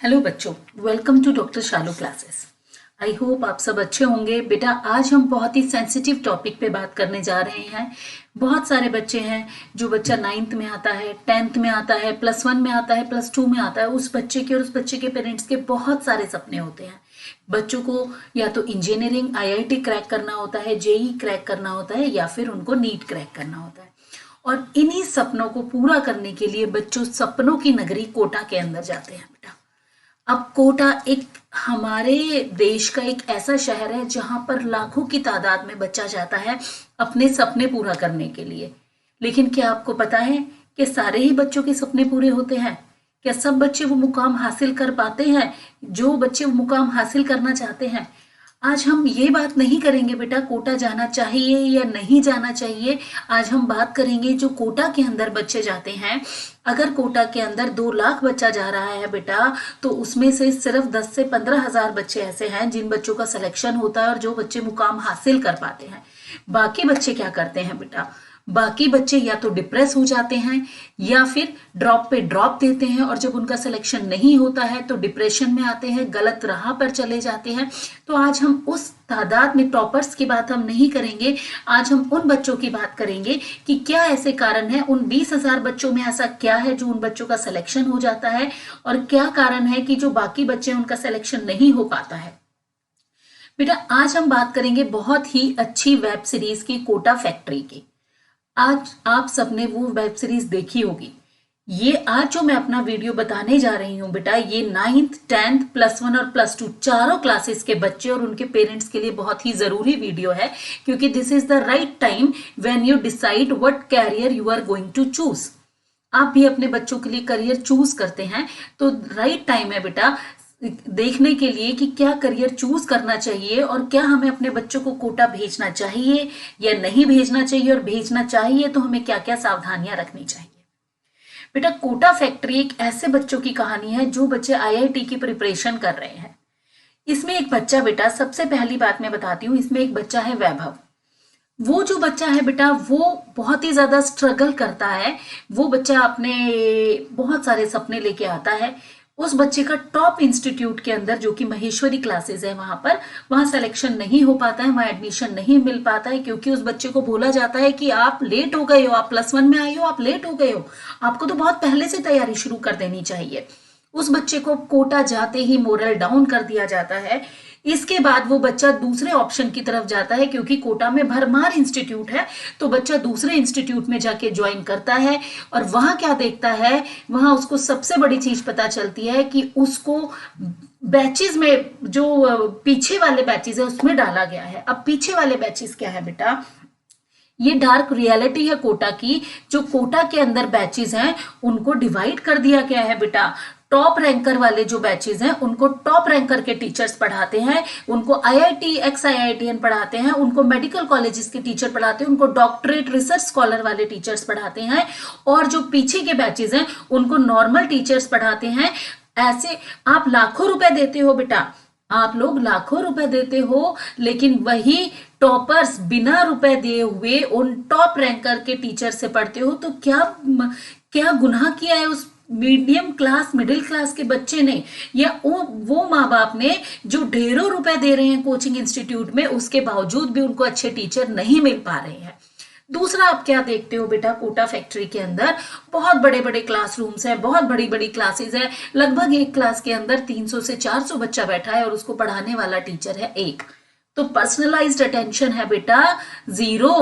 Hello बच्चों, welcome to doctor Shalu classes. I hope आप सब अच्छे होंगे। बेटा आज हम बहुत ही सेंसिटिव टॉपिक पे बात करने जा रहे हैं। बहुत सारे बच्चे हैं, जो बच्चा 9th में आता है, 10th में आता है, +1 में आता है, +2 में आता है, उस बच्चे के और उस बच्चे के पेरेंट्स के बहुत सारे सपने होते हैं। बच्चों को या तो इंजीनियरिंग IIT क्रैक करना होता है, JEE क्रैक करना होता है, या फिर उनको नीट क्रैक करना होता है। और इन्हीं सपनों को पूरा करने के लिए बच्चों सपनों की नगरी कोटा के अंदर जाते हैं। बेटा अब कोटा एक हमारे देश का एक ऐसा शहर है जहां पर लाखों की तादाद में बच्चा जाता है अपने सपने पूरा करने के लिए। लेकिन क्या आपको पता है कि सारे ही बच्चों के सपने पूरे होते हैं? क्या सब बच्चे वो मुकाम हासिल कर पाते हैं जो बच्चे वो मुकाम हासिल करना चाहते हैं? आज हम ये बात नहीं करेंगे बेटा कोटा जाना चाहिए या नहीं जाना चाहिए। आज हम बात करेंगे जो कोटा के अंदर बच्चे जाते हैं। अगर कोटा के अंदर 2 लाख बच्चा जा रहा है बेटा, तो उसमें से सिर्फ 10 से 15 हजार बच्चे ऐसे हैं जिन बच्चों का सिलेक्शन होता है और जो बच्चे मुकाम हासिल कर पाते हैं। बाकी बच्चे क्या करते हैं बेटा? बाकी बच्चे या तो डिप्रेस हो जाते हैं या फिर ड्रॉप पे ड्रॉप देते हैं, और जब उनका सिलेक्शन नहीं होता है तो डिप्रेशन में आते हैं, गलत राह पर चले जाते हैं। तो आज हम उस तादाद में टॉपर्स की बात हम नहीं करेंगे। आज हम उन बच्चों की बात करेंगे कि क्या ऐसे कारण है, उन 20,000 बच्चों में ऐसा क्या है जो उन बच्चों का सिलेक्शन हो जाता है, और क्या कारण है कि जो बाकी बच्चे उनका सिलेक्शन नहीं हो पाता है। बेटा आज हम बात करेंगे बहुत ही अच्छी वेब सीरीज की, कोटा फैक्ट्री की। आज आप सबने वो वेब सीरीज देखी होगी। ये आज जो मैं अपना वीडियो बताने जा रही हूँ बेटा, ये 9th 10th +1 और +2 चारों क्लासेस के बच्चे और उनके पेरेंट्स के लिए बहुत ही जरूरी वीडियो है, क्योंकि this is the right time when you decide what career you are going to choose. आप भी अपने बच्चों के लिए करियर चूज करते हैं, तो राइट टाइम है बेटा देखने के लिए कि क्या करियर चूज करना चाहिए और क्या हमें अपने बच्चों को कोटा भेजना चाहिए या नहीं भेजना चाहिए, और भेजना चाहिए तो हमें क्या क्या सावधानियां रखनी चाहिए। बेटा कोटा फैक्ट्री एक ऐसे बच्चों की कहानी है जो बच्चे IIT की प्रिपरेशन कर रहे हैं। इसमें एक बच्चा बेटा, सबसे पहली बात मैं बताती हूँ, इसमें एक बच्चा है वैभव। वो जो बच्चा है बेटा वो बहुत ही ज्यादा स्ट्रगल करता है। वो बच्चा अपने बहुत सारे सपने लेके आता है। उस बच्चे का टॉप इंस्टीट्यूट के अंदर, जो कि महेश्वरी क्लासेस है, वहां सिलेक्शन नहीं हो पाता है, वहां एडमिशन नहीं मिल पाता है, क्योंकि उस बच्चे को बोला जाता है कि आप लेट हो गए हो, आप +1 में आए हो, आप लेट हो गए हो, आपको तो बहुत पहले से तैयारी शुरू कर देनी चाहिए। उस बच्चे को कोटा जाते ही मोरल डाउन कर दिया जाता है। इसके बाद वो बच्चा दूसरे ऑप्शन की तरफ जाता है, क्योंकि कोटा में भरमार इंस्टीट्यूट है, तो बच्चा दूसरे इंस्टीट्यूट में जाके ज्वाइन करता है। और वहां क्या देखता है, वहां उसको सबसे बड़ी चीज पता चलती है कि उसको बैचेस में, जो पीछे वाले बैचेस है उसमें डाला गया है। अब पीछे वाले बैचेस क्या है बेटा? ये डार्क रियलिटी है कोटा की। जो कोटा के अंदर बैचेस हैं उनको डिवाइड कर दिया गया है बेटा। टॉप रैंकर वाले जो बैचेस हैं उनको टॉप रैंकर के टीचर्स पढ़ाते हैं, उनको IIT एक्स IITian पढ़ाते हैं, उनको मेडिकल कॉलेजेस के टीचर पढ़ाते हैं, उनको डॉक्टरेट रिसर्च स्कॉलर वाले टीचर्स पढ़ाते हैं, और जो पीछे के बैचेस हैं उनको नॉर्मल टीचर्स पढ़ाते हैं। ऐसे आप लाखों रुपए देते हो बेटा, आप लोग लाखों रुपए देते हो, लेकिन वही टॉपर्स बिना रुपए दिए हुए उन टॉप रैंकर के टीचर से पढ़ते हो। तो क्या क्या गुनाह किया है उस मीडियम क्लास मिडिल क्लास के बच्चे ने, या वो माँ बाप ने जो ढेरों रुपए दे रहे हैं कोचिंग इंस्टीट्यूट में, उसके बावजूद भी उनको अच्छे टीचर नहीं मिल पा रहे हैं। दूसरा आप क्या देखते हो बेटा, कोटा फैक्ट्री के अंदर बहुत बड़े बड़े क्लासरूम्स हैं, बहुत बड़ी बड़ी क्लासेस है। लगभग एक क्लास के अंदर 300 से 400 बच्चा बैठा है और उसको पढ़ाने वाला टीचर है एक। तो पर्सनलाइज्ड अटेंशन है बेटा 0।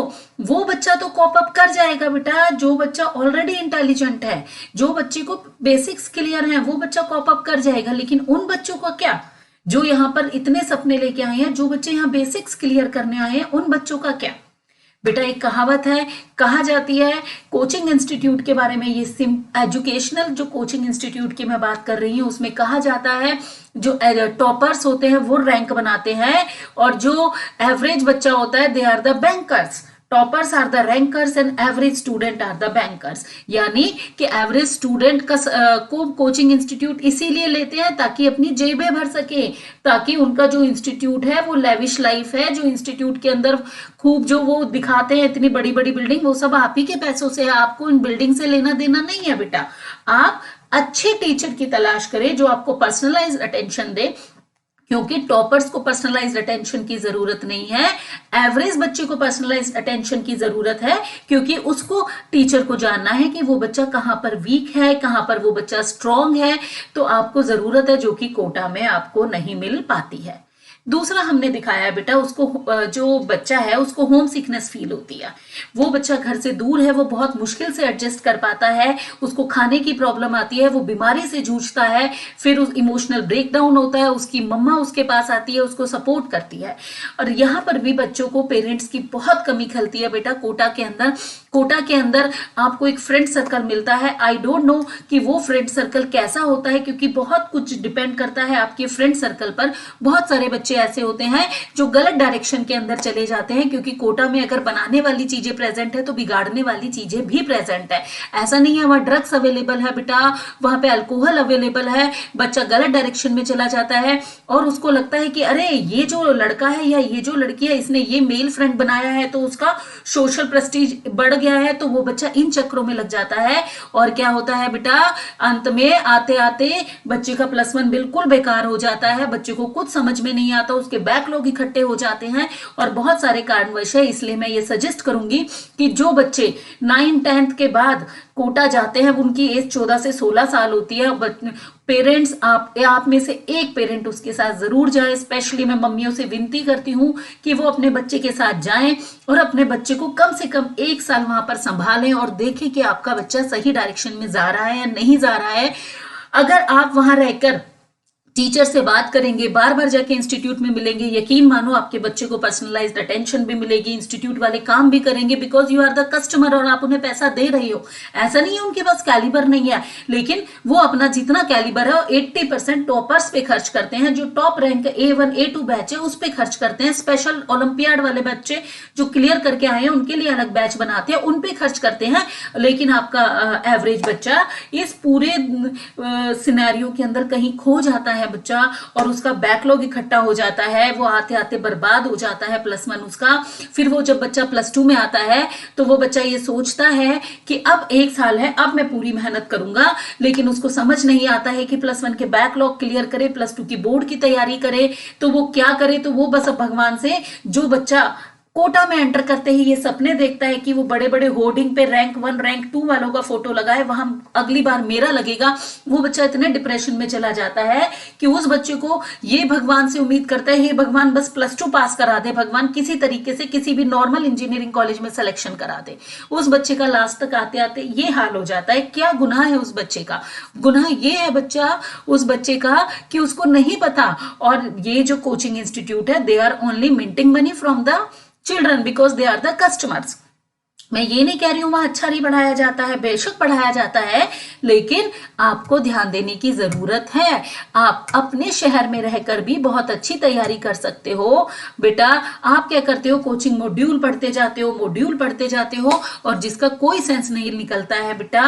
वो बच्चा तो कॉप अप कर जाएगा बेटा जो बच्चा ऑलरेडी इंटेलिजेंट है, जो बच्चे को बेसिक्स क्लियर है, वो बच्चा कॉप अप कर जाएगा। लेकिन उन बच्चों का क्या, जो यहाँ पर इतने सपने लेके आए हैं, जो बच्चे यहाँ बेसिक्स क्लियर करने आए हैं, उन बच्चों का क्या? बेटा एक कहावत है, कहा जाती है कोचिंग इंस्टीट्यूट के बारे में, ये एजुकेशनल जो कोचिंग इंस्टीट्यूट की मैं बात कर रही हूँ, उसमें कहा जाता है जो टॉपर्स होते हैं वो रैंक बनाते हैं, और जो एवरेज बच्चा होता है they are the bankers. Toppers are the rankers and average student are the bankers. यानी कि एवरेज स्टूडेंट को कोचिंग इंस्टीट्यूट इसीलिए लेते हैं ताकि अपनी जेबें भर सके, ताकि उनका जो इंस्टीट्यूट है वो लेविश लाइफ है, जो इंस्टीट्यूट के अंदर खूब जो वो दिखाते हैं इतनी बड़ी बड़ी बिल्डिंग, वो सब आप ही के पैसों से है, आपको इन बिल्डिंग से लेना देना नहीं है बेटा। आप अच्छे टीचर की तलाश करें जो आपको पर्सनलाइज्ड अटेंशन दे, क्योंकि टॉपर्स को पर्सनलाइज्ड अटेंशन की जरूरत नहीं है, एवरेज बच्चे को पर्सनलाइज्ड अटेंशन की जरूरत है, क्योंकि उसको टीचर को जानना है कि वो बच्चा कहां पर वीक है, कहां पर वो बच्चा स्ट्रांग है। तो आपको जरूरत है जो कि कोटा में आपको नहीं मिल पाती है। दूसरा हमने दिखाया बेटा, उसको जो बच्चा है उसको होम सिकनेस फील होती है, वो बच्चा घर से दूर है, वो बहुत मुश्किल से एडजस्ट कर पाता है, उसको खाने की प्रॉब्लम आती है, वो बीमारी से जूझता है, फिर उस इमोशनल ब्रेकडाउन होता है, उसकी मम्मा उसके पास आती है, उसको सपोर्ट करती है। और यहाँ पर भी बच्चों को पेरेंट्स की बहुत कमी खलती है बेटा कोटा के अंदर। कोटा के अंदर आपको एक फ्रेंड सर्कल मिलता है, आई डोंट नो कि वो फ्रेंड सर्कल कैसा होता है, क्योंकि बहुत कुछ डिपेंड करता है आपके फ्रेंड सर्कल पर। बहुत सारे बच्चे ऐसे होते हैं जो गलत डायरेक्शन के अंदर चले जाते हैं, क्योंकि कोटा में अगर बनाने वाली चीजें प्रेजेंट है तो बिगाड़ने वाली चीजें भी प्रेजेंट है। ऐसा नहीं है वहां ड्रग्स अवेलेबल है बेटा, वहां पे अल्कोहल अवेलेबल है, बच्चा गलत डायरेक्शन में चला जाता है और उसको लगता है कि अरे ये जो लड़का है या ये जो लड़की है इसने ये मेल फ्रेंड बनाया है तो उसका सोशल प्रेस्टीज बढ़ गया है, तो वो बच्चा इन चक्रों में लग जाता है। और क्या होता है बेटा, अंत में आते आते बच्चे का +1 बिल्कुल बेकार हो जाता है, बच्चे को कुछ समझ में नहीं आता, उसके बैकलॉग इकट्ठे हो जाते हैं और बहुत सारे कारणवश है। इसलिए मैं ये सजेस्ट करूंगी कि जो बच्चे 9th-10th के बाद कोटा जाते हैं, उनकी एज 14 से 16 साल होती है, पेरेंट्स आप में से एक पेरेंट उसके साथ जरूर जाए। स्पेशली मैं मम्मियों से विनती करती हूं कि वो अपने बच्चे के साथ जाएं और अपने बच्चे को कम से कम 1 साल वहां पर संभालें और देखें कि आपका बच्चा सही डायरेक्शन में जा रहा है या नहीं जा रहा है। अगर आप वहां रहकर टीचर से बात करेंगे, बार बार जाके इंस्टीट्यूट में मिलेंगे, यकीन मानो आपके बच्चे को पर्सनलाइज्ड अटेंशन भी मिलेगी, इंस्टीट्यूट वाले काम भी करेंगे, because you are the customer और आप उन्हें पैसा दे रही हो। ऐसा नहीं है उनके पास कैलिबर नहीं है, लेकिन वो अपना जितना कैलिबर है 80% टॉपर्स पे खर्च करते हैं, जो top rank A1 A2 batch है उस पे खर्च करते हैं। स्पेशल ओलंपियाड वाले बच्चे जो क्लियर करके आए हैं उनके लिए अलग बैच बनाते हैं, उन पे खर्च करते हैं। लेकिन आपका एवरेज बच्चा इस पूरे सिनेरियो के अंदर कहीं खो जाता है बच्चा और उसका बैकलॉग इकट्ठा हो जाता है, वो आते आते बर्बाद हो जाता है +1 उसका। फिर वो जब बच्चा +2 में आता है तो वो बच्चा ये सोचता है कि अब 1 साल है, अब मैं पूरी मेहनत करूंगा, लेकिन उसको समझ नहीं आता है कि +1 के बैकलॉग क्लियर करे, +2 की बोर्ड की तैयारी करे, तो वो क्या करे। तो वो बस अब भगवान से, जो बच्चा कोटा में एंटर करते ही ये सपने देखता है कि वो बड़े बड़े होर्डिंग पे रैंक 1 रैंक 2 वालों का फोटो लगा है, वहां अगली बार मेरा लगेगा, वो बच्चा इतने डिप्रेशन में चला जाता है कि उस बच्चे को ये भगवान से उम्मीद करता है, हे भगवान बस +2 पास करा दे, भगवान किसी तरीके से किसी भी नॉर्मल इंजीनियरिंग कॉलेज में सिलेक्शन करा दे। उस बच्चे का लास्ट तक आते आते ये हाल हो जाता है। क्या गुनाह है उस बच्चे का? गुनाह ये है उस बच्चे का कि उसको नहीं पता। और ये जो कोचिंग इंस्टीट्यूट है, they are only minting money from the children because they are the customers। मैं ये नहीं कह रही हूं वहां अच्छा नहीं पढ़ाया जाता है, बेशक पढ़ाया जाता है, लेकिन आपको ध्यान देने की जरूरत है। आप अपने शहर में रहकर भी बहुत अच्छी तैयारी कर सकते हो बेटा। आप क्या करते हो, कोचिंग मॉड्यूल पढ़ते जाते हो और जिसका कोई सेंस नहीं निकलता है बेटा।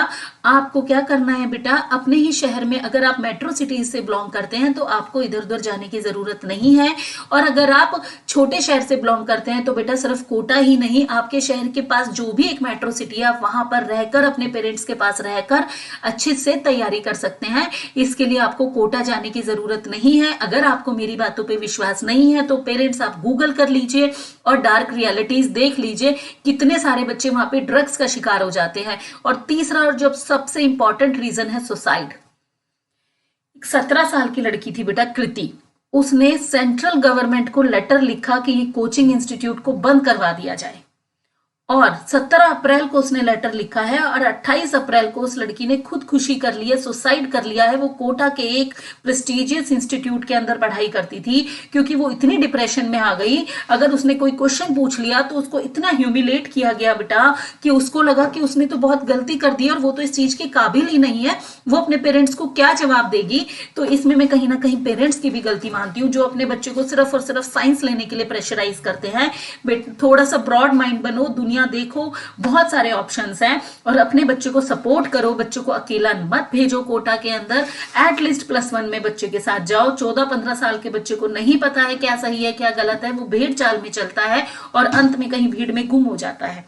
आपको क्या करना है बेटा, अपने ही शहर में, अगर आप मेट्रो सिटीज से बिलोंग करते हैं तो आपको इधर उधर जाने की जरूरत नहीं है, और अगर आप छोटे शहर से बिलोंग करते हैं तो बेटा सिर्फ कोटा ही नहीं, आपके शहर के पास जो भी एक मेट्रो सिटी है, आप वहां पर रहकर, अपने पेरेंट्स के पास रहकर अच्छे से तैयारी कर सकते हैं। इसके लिए आपको कोटा जाने की जरूरत नहीं है। अगर आपको मेरी बातों पे विश्वास नहीं है तो पेरेंट्स आप गूगल कर लीजिए और डार्क रियलिटीज देख लीजिए, कितने सारे बच्चे वहां पे ड्रग्स का शिकार हो जाते हैं। और तीसरा और जो सबसे इंपॉर्टेंट रीजन है सुसाइड। 17 साल की लड़की थी बेटा कृति, उसने सेंट्रल गवर्नमेंट को लेटर लिखा कि ये कोचिंग इंस्टीट्यूट को बंद करवा दिया जाए, और 17 अप्रैल को उसने लेटर लिखा है और 28 अप्रैल को उस लड़की ने खुदकुशी कर ली है, सुसाइड कर लिया है। वो कोटा के एक प्रेस्टिजियस इंस्टीट्यूट के अंदर पढ़ाई करती थी, क्योंकि वो इतनी डिप्रेशन में आ गई, अगर उसने कोई क्वेश्चन पूछ लिया तो उसको इतना ह्यूमिलेट किया गया बेटा कि उसको लगा कि उसने तो बहुत गलती कर दी और वो तो इस चीज के काबिल ही नहीं है, वो अपने पेरेंट्स को क्या जवाब देगी। तो इसमें मैं कहीं ना कहीं पेरेंट्स की भी गलती मानती हूँ, जो अपने बच्चे को सिर्फ और सिर्फ साइंस लेने के लिए प्रेशराइज करते हैं। थोड़ा सा ब्रॉड माइंड बनो, दुनिया देखो, बहुत सारे ऑप्शंस हैं, और अपने बच्चे को सपोर्ट करो। बच्चों को अकेला मत भेजो कोटा के अंदर, एटलीस्ट +1 में बच्चे के साथ जाओ। 14-15 साल के बच्चे को नहीं पता है क्या सही है क्या गलत है, वो भेड़ चाल में चलता है और अंत में कहीं भीड़ में गुम हो जाता है।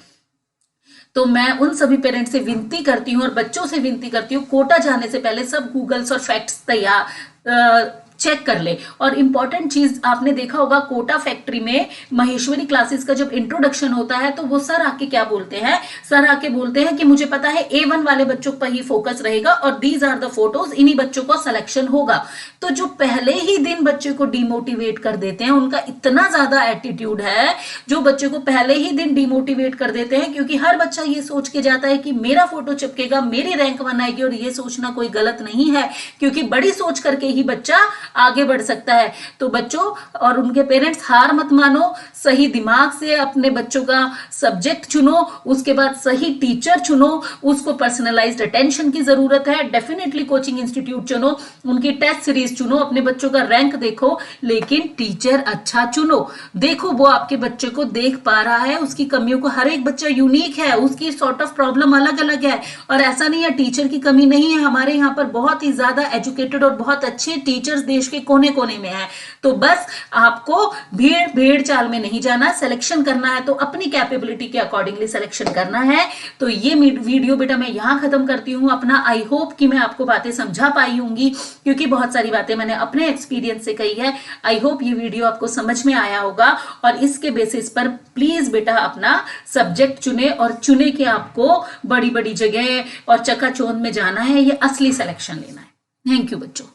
तो मैं उन सभी पेरेंट्स से विनती करती हूँ और बच्चों से विनती करती हूँ, कोटा जाने से पहले सब गूगल्स और फैक्ट्स तैयार चेक कर ले। और इंपॉर्टेंट चीज आपने देखा होगा, कोटा फैक्ट्री में महेश्वरी क्लासेस का जब इंट्रोडक्शन होता है तो वो सर आके क्या बोलते हैं, सर आके बोलते हैं कि मुझे पता है A1 वाले बच्चों पर ही फोकस रहेगा और दीज आर द फोटोज, इन्हीं बच्चों को सिलेक्शन होगा। तो जो पहले ही दिन बच्चे को डिमोटिवेट कर देते हैं, उनका इतना ज्यादा एटीट्यूड है जो बच्चे को पहले ही दिन डिमोटिवेट कर देते हैं, क्योंकि हर बच्चा ये सोच के जाता है कि मेरा फोटो चिपकेगा, मेरी रैंक 1 आएगी। और ये सोचना कोई गलत नहीं है, क्योंकि बड़ी सोच करके ही बच्चा आगे बढ़ सकता है। तो बच्चों और उनके पेरेंट्स हार मत मानो, सही दिमाग से अपने बच्चों का सब्जेक्ट चुनो, उसके बाद सही टीचर चुनो, उसको पर्सनलाइज्ड अटेंशन की जरूरत है। डेफिनेटली कोचिंग इंस्टीट्यूट चुनो, उनकी टेस्ट सीरीज चुनो, अपने बच्चों का रैंक देखो, लेकिन टीचर अच्छा चुनो। देखो वो आपके बच्चे को देख पा रहा है, उसकी कमियों को, हर एक बच्चा यूनिक है, उसकी सॉर्ट ऑफ प्रॉब्लम अलग अलग है। और ऐसा नहीं है टीचर की कमी नहीं है, हमारे यहाँ पर बहुत ही ज्यादा एजुकेटेड और बहुत अच्छे टीचर्स देश के कोने कोने में है। तो बस आपको भेड़ चाल में नहीं जाना, सिलेक्शन करना है तो अपनी कैपेबिलिटी के अकॉर्डिंगली सिलेक्शन करना है। तो ये वीडियो बेटा मैं यहां खत्म करती हूं अपना। आई होप कि मैं आपको बातें समझा पाई होंगी, क्योंकि बहुत सारी बातें मैंने अपने एक्सपीरियंस से कही है। आई होप ये वीडियो आपको समझ में आया होगा और इसके बेसिस पर प्लीज बेटा अपना सब्जेक्ट चुने, और चुने कि आपको बड़ी बड़ी जगह और चकाचौंध में जाना है, ये असली सिलेक्शन लेना है। थैंक यू बच्चों।